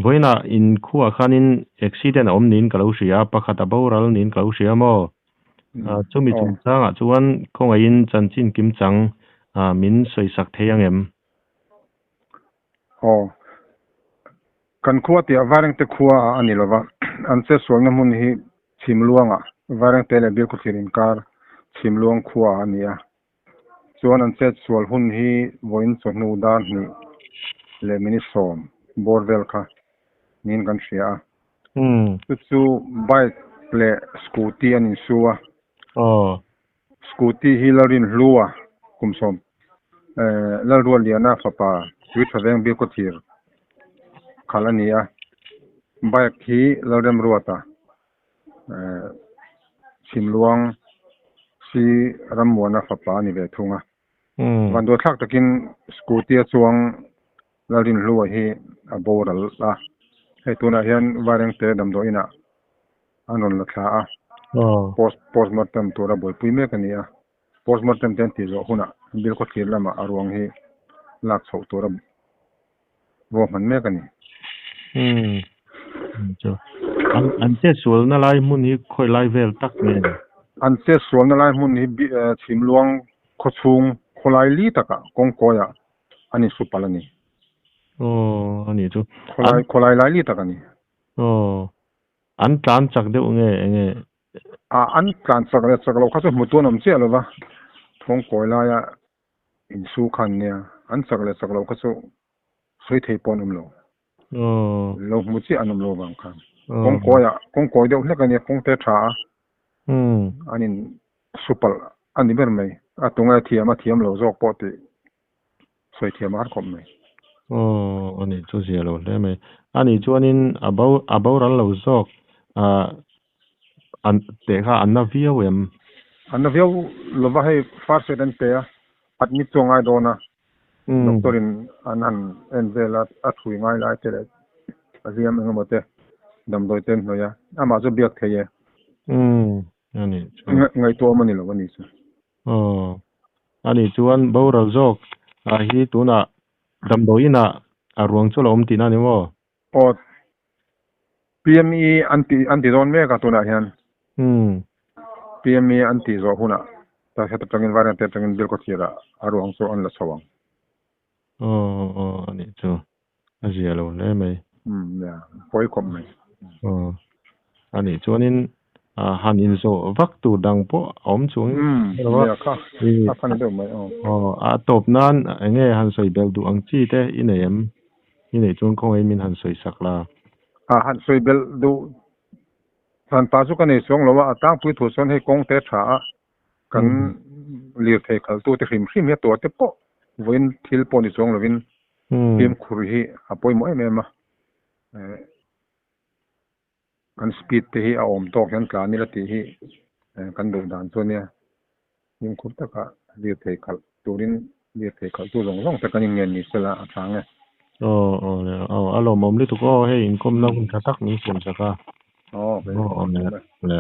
voina in khuwa khanin accident omnin kalausia pakhata boral nin kalausia mo chumi chung changa chuan khongain chanchin kimchang min soisak theyangem kan khuwa ti awareng te khuwa anilowa anche sualna mun hi chimluanga wareng te le bil ku thirin kar chimluang khuwa ania chuan anche sual hun hi voin chonu dan ni le mini som bordel kha nin kan sia chu bike le scooty anin suwa scooty hi larin hluwa kumsom la rual liana fapa twit haveng bil ku thir khalania bike hi ladem ruata chimluang si ramwana fapa ni ve thunga vando thak takin scooty chuang larin hluwa hi aboral la he tuna hian wareng te damdo ina anon la thla a postmortem tura boi puime kania postmortem ten ti zo huna bil ko thir lama arwang hi lak chho tura wo man me kani an che sual na lai mun hi khoi lai vel tak me an che sual na lai mun hi chimluang khochung kholai li taka kongkoya ani supalani ani chu kholai lai li taka ni an tlan chak de nge an tlan chak lo kha chu mutun am che lo wa thong koila ya in su khan nia an chak lo kha chu soi thei pon lo lo mu chi anum lo bang khan kong koi de hle ka ni kong te tha anin supal ani ber mai atunga thiam lo jok po ti soi thiam ar khom mai ani chu sia lo le mai ani chuanin abau ral lo jok an te kha anna viawem lo va hei far sedan te admit chongai dona doctorin an envela athui ngai lai te aziam ngamote damdoi ten noya ama zo biak theye ani ngai to mani lo ni chu ani chuan boral jok hi tuna damdoina arwang chu lom tina ni mo PME anti don me ka tuna hian PME anti zo huna ta heta tangin variant tangin bil ko thira arwang so an la sawang ani chu azia lo le mai ya poi kom mai ani chuanin hanin zo vak tu dang po om chung ya kha kan de mai a top nan nge han soi bel du ang chi te inem ine chung khoi min han soi sakla han soi bel du san pa su kan ei song lo wa atang pui thu son he kong te tha kan lir thei khal tu te hrim he to te po voin thil po ni song lovin pim khur hi apoi mo em ma kan speed te hi a om tok yan tla ni la ti hi kan du dan chu nia nim khur ta ka lir thei khal turin lir thei khal tu long ta kan ngen ni sela athang e alo mom li tu ko he in kom na kun thatak ni sim saka le